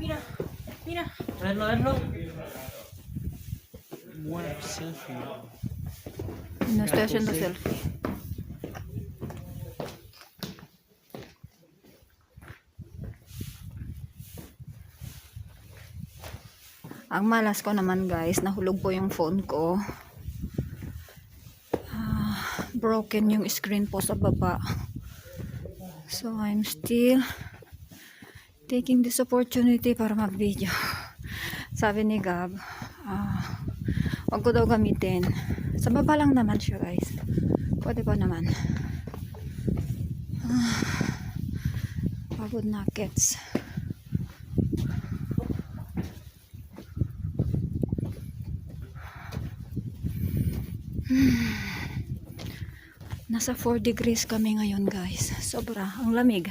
Mira, mira. Verlo, verlo. Buena selfie. No estoy haciendo selfie. Ang malas ko naman guys, nahulog po yung phone ko. Broken yung screen po sa baba. So I'm still taking this opportunity para mag-video. Sabi ni Gab, wag ko daw gamitin. Sa baba lang naman siya guys. Pwede pa naman. Pagod na kids. Nasa 4 degrees kami ngayon guys. Sobra. Ang lamig.